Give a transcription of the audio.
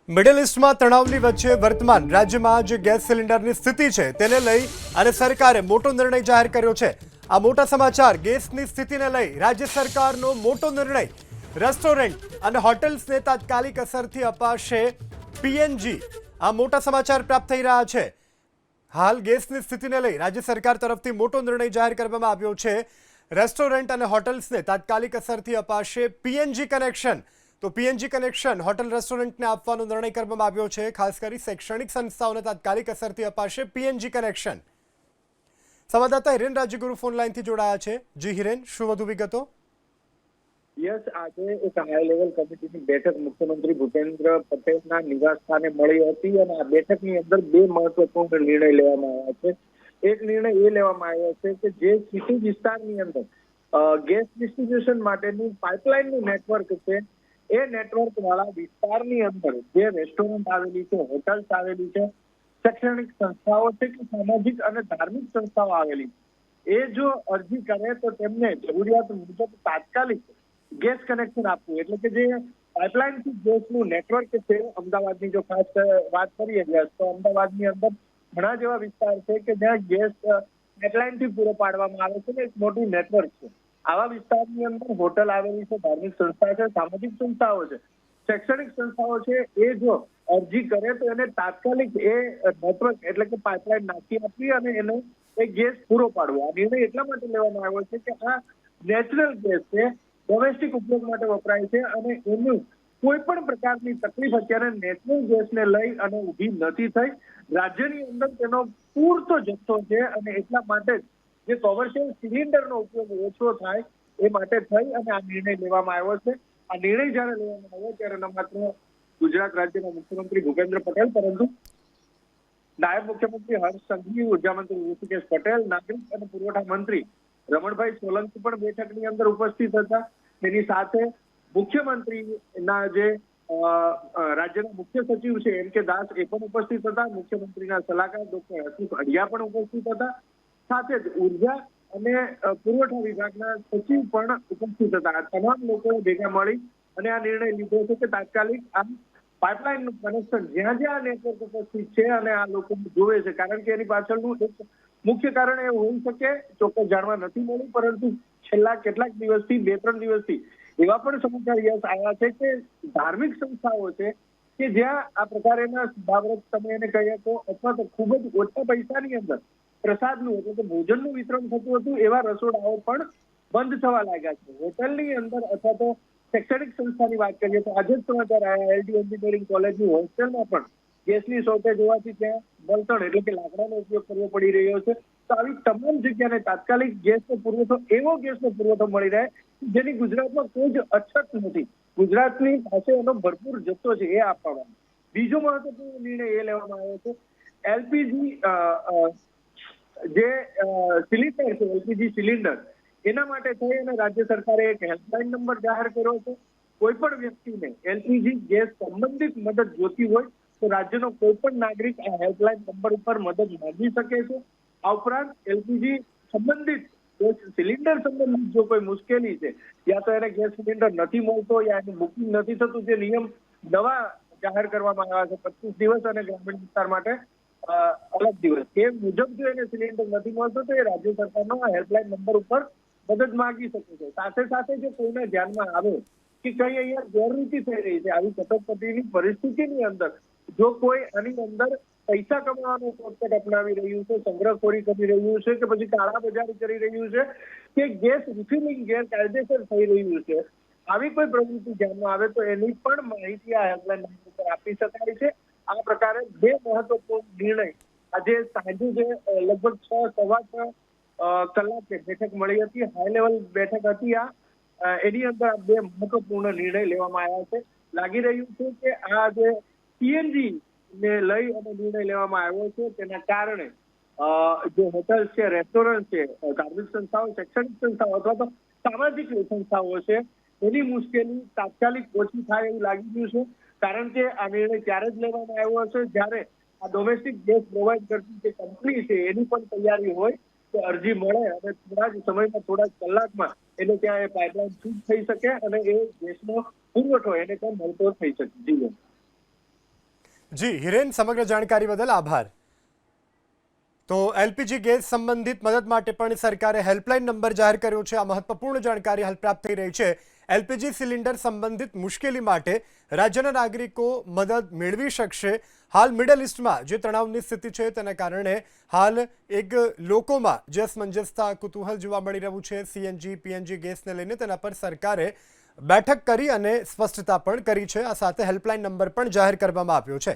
Middle ઇસ્ટમાં તણાવની વચ્ચે વર્તમાન રાજ્યમાં જે ગેસ સિલિન્ડરની સ્થિતિ છે તેને લઈ અને સરકારે મોટો નિર્ણય જાહેર કર્યો છે। આ મોટા સમાચાર ગેસની સ્થિતિને લઈ રાજ્ય સરકારનો મોટો નિર્ણય। રેસ્ટોરન્ટ અને હોટેલ્સને તાત્કાલિક અસરથી અપાશે પીએનજી। આ મોટા સમાચાર પ્રાપ્ત થઈ રહ્યા છે। હાલ ગેસની સ્થિતિને લઈ રાજ્ય સરકાર તરફથી મોટો નિર્ણય જાહેર કરવામાં આવ્યો છે। રેસ્ટોરન્ટ અને હોટેલ્સને તાત્કાલિક અસરથી અપાશે પીએનજી કનેક્શન। તો પીએનજી કનેક્શન હોટલ રેસ્ટોરન્ટને આપવાનો નિર્ણય કરવામાં આવ્યો છે। ખાસ કરી શૈક્ષણિક સંસ્થાઓને તાત્કાલિક અસરથી અપાશે પીએનજી કનેક્શન। સંવાદદાતા હિરેન રાજ્યગુરુ ફોન લાઈનથી જોડાયા છે। જી હિરેન, શું વધુ વિગતો? યસ, આજે એક હાઈ લેવલ કમિટીની બેઠક મુખ્યમંત્રી ભૂપેન્દ્ર પટેલના નિવાસ સ્થાને મળી હતી અને આ બેઠકની અંદર બે મહત્વપૂર્ણ નિર્ણય લેવામાં આવ્યા છે। એક નિર્ણય એ લેવામાં આવ્યો છે કે જે સિટી વિસ્તારની અંદર ગેસ ડિસ્ટ્રીબ્યુશન માટેનું પાઇપલાઇનનું નેટવર્ક છે, એ નેટવર્ક વાળા વિસ્તારની અંદર જે રેસ્ટોરન્ટ આવેલી છે, હોટલ્સ આવેલી છે, શૈક્ષણિક સંસ્થાઓ છે કે સામાજિક અને ધાર્મિક સંસ્થાઓ આવેલી છે, એ જો અરજી કરે તો તેમને જરૂરિયાત મુજબ તાત્કાલિક ગેસ કનેક્શન આપવું। એટલે કે જે પાઇપલાઇનથી ગેસનું નેટવર્ક છે, અમદાવાદની જો ખાસ વાત કરીએ તો અમદાવાદની અંદર ઘણા જેવા વિસ્તાર છે કે જ્યાં ગેસ પાઇપલાઇનથી પૂરો પાડવામાં આવે છે ને એક મોટું નેટવર્ક છે। આવા વિસ્તારની અંદર હોટલ આવેલી છે, ધાર્મિક સંસ્થા છે, સામાજિક સંસ્થાઓ છે, શૈક્ષણિક સંસ્થાઓ છે, એ જો અરજી કરે તો એને તાત્કાલિક એ નેટવર્ક એટલે કે પાઇપલાઇન નાખી આપવી અને એને એ ગેસ પૂરો પાડવો। આ નિર્ણય એટલા માટે લેવામાં આવ્યો છે કે આ નેચરલ ગેસ છે, ડોમેસ્ટિક ઉપયોગ માટે વપરાય છે અને એનું કોઈ પણ પ્રકારની તકલીફ અત્યારે નેચરલ ગેસને લઈ અને ઊભી નથી થઈ। રાજ્યની અંદર તેનો પૂરતો જથ્થો છે અને એટલા માટે જ જે કોમર્શિયલ સિલિન્ડરનો ઉપયોગ ઓછો થાય એ માટે થઈ અને આ નિર્ણય લેવામાં આવ્યો છે। આ નિર્ણય જયારે લેવામાં આવ્યો ત્યારે ન માત્ર ગુજરાત રાજ્યના મુખ્યમંત્રી ભૂપેન્દ્ર પટેલ, પરંતુ નાયબ મુખ્યમંત્રી હર્ષ સંઘવી, ઉર્જા મંત્રી ઋષિકેશ પટેલ, નાગરિક અને પુરવઠા મંત્રી રમણભાઈ સોલંકી પણ બેઠકની અંદર ઉપસ્થિત હતા। તેની સાથે મુખ્યમંત્રીના જે રાજ્યના મુખ્ય સચિવ છે એમ કે દાસ એ પણ ઉપસ્થિત હતા। મુખ્યમંત્રીના સલાહકાર ડોક્ટર હસમુખ અઢિયા પણ ઉપસ્થિત હતા। સાથે જ ઉર્જા અને પુરવઠા વિભાગના સચિવ પણ ઉપસ્થિત હતા। આ તમામ લોકોએ ભેગા મળી અને આ નિર્ણય લીધો છે કે તાત્કાલિક આ પાઇપલાઇનનું કનેક્શન જ્યાં જ્યાં નેટવર્ક ઉપસ્થિત છે અને આ લોકો જોવે છે, કારણ કે એની પાછળનું એક મુખ્ય કારણ એ હોઈ શકે, ચોક્કસ જાણવા નથી મળ્યું, પરંતુ છેલ્લા કેટલાક દિવસથી 2-3 દિવસથી એવા પણ સમાચાર યસ આવ્યા છે કે ધાર્મિક સંસ્થાઓ છે કે જ્યાં આ પ્રકારના ભાવરત તમે એને કહી શકો અથવા તો ખૂબ જ ઓછા પૈસાની અંદર પ્રસાદનું એટલે કે ભોજનનું વિતરણ થતું હતું, એવા રસોડાઓ પણ બંધ થવા લાગ્યા છે। હોટલની અંદર અથવા તો શૈક્ષણિક સંસ્થાની વાત કરીએ તો આજે જ સમાચાર આવ્યા એલડી એન્જિનિયરિંગ કોલેજની હોસ્ટેલમાં પણ ગેસની શોર્ટેજ હોવાથી ત્યાં બળતણ એટલે કે લાકડાનો ઉપયોગ કરવો પડી રહ્યો છે। તો આવી તમામ જગ્યાને તાત્કાલિક ગેસનો પુરવઠો, એવો ગેસનો પુરવઠો મળી રહે જેની ગુજરાતમાં કોઈ જ અછત નથી। ગુજરાતની પાસે એનો ભરપૂર જથ્થો છે એ આપવામાં। બીજો મહત્વપૂર્ણ નિર્ણય એ લેવામાં આવ્યો છે એલપીજી જે સિલિન્ડર છે, એલપીજી સિલિન્ડર, એના માટે થઈ અને રાજ્ય સરકારે એક હેલ્પલાઇન નંબર જાહેર કર્યો છે। કોઈ પણ વ્યક્તિને એલપીજી ગેસ સંબંધિત મદદ જોતી હોય તો રાજ્યનો કોઈ પણ નાગરિક આ હેલ્પલાઇન નંબર ઉપર મદદ માંગી શકે છે। આ ઉપરાંત એલપીજી સંબંધિત ગેસ સિલિન્ડર સંબંધિત જો કોઈ મુશ્કેલી છે, યા તો એને ગેસ સિલિન્ડર નથી મળતો યા એનું બુકિંગ નથી થતું, જે નિયમ નવા જાહેર કરવામાં આવ્યા છે 25 દિવસ અને ગ્રામીણ વિસ્તાર માટે અલગ દિવસ, એ મુજબ જો એને સિલિન્ડર નથી મળતો તો એ રાજ્ય સરકારનો આ હેલ્પલાઇન નંબર ઉપર મદદ માંગી શકે છે। સાથે સાથે જો કોઈને ધ્યાનમાં આવે કે કઈ અહીંયા ગેરરીતિ થઈ રહી છે, આવી કટોકટીની પરિસ્થિતિની અંદર જો કોઈ આની અંદર પૈસા કમાવાનો શોર્ટકટ અપનાવી રહ્યું છે, સંગ્રહખોરી કરી રહ્યું છે કે પછી કાળા બજારી કરી રહ્યું છે કે ગેસ રિફિલિંગ ગેરકાયદેસર થઈ રહ્યું છે, આવી કોઈ પ્રવૃત્તિ ધ્યાનમાં આવે તો એની પણ માહિતી આ હેલ્પલાઇન નંબર પર આપી શકાય છે। આ પ્રકારે બે મહત્વપૂર્ણ નિર્ણય આજે સાંજે જે લગભગ 6-6:15 કલાકે બેઠક મળી હતી, હાઈ લેવલ બેઠક હતી આ, એની અંદર આ બે મહત્વપૂર્ણ નિર્ણય લેવામાં આવ્યા છે। લાગી રહ્યું છે કે આ જે પીએનજી ને લઈ અને નિર્ણય લેવામાં આવ્યો છે તેના કારણે જે હોટલ્સ છે, રેસ્ટોરન્ટ છે, ધાર્મિક સંસ્થાઓ, શૈક્ષણિક સંસ્થાઓ અથવા તો સામાજિક સંસ્થાઓ છે, એની મુશ્કેલી તાત્કાલિક ઓછી થાય એવું લાગી રહ્યું છે। કારણ કે આ નિર્ણય ત્યારે જ લેવામાં આવ્યો હશે જ્યારે આ ડોમેસ્ટિક ગેસ પ્રોવાઈડ કરતી જે કંપની છે એની પણ તૈયારી હોય કે અરજી મળે અને થોડા જ સમયમાં, થોડા જ કલાકમાં એને ત્યાં એ પાઇપલાઇન શૂટ થઈ શકે અને એ ગેસનો પુરવઠો એને ત્યાં મળતો થઈ શકે। જી જી હિરેન, સમગ્ર જાણકારી બદલ આભાર. તો એલપીજી ગેસ સંબંધિત મદદ માટે પણ સરકારે હેલ્પલાઇન નંબર જાહેર કર્યો છે. આ મહત્વપૂર્ણ જાણકારી હાલ પ્રાપ્ત થઈ રહી છે. એલપીજી સિલિન્ડર સંબંધિત મુશ્કેલી માટે રાજ્યના નાગરિકો મદદ મેળવી શકશે. હાલ મિડલ ઇસ્ટમાં જે તણાવની સ્થિતિ છે તેના કારણે હાલ એક લોકોમાં જે અસમંજસતા, કુતૂહલ જોવા મળી રહ્યું છે સીએનજી પીએનજી ગેસને લઈને, તેના પર સરકારે બેઠક કરી અને સ્પષ્ટતા પણ કરી છે. આ સાથે હેલ્પલાઇન નંબર પણ જાહેર કરવામાં આવ્યો છે.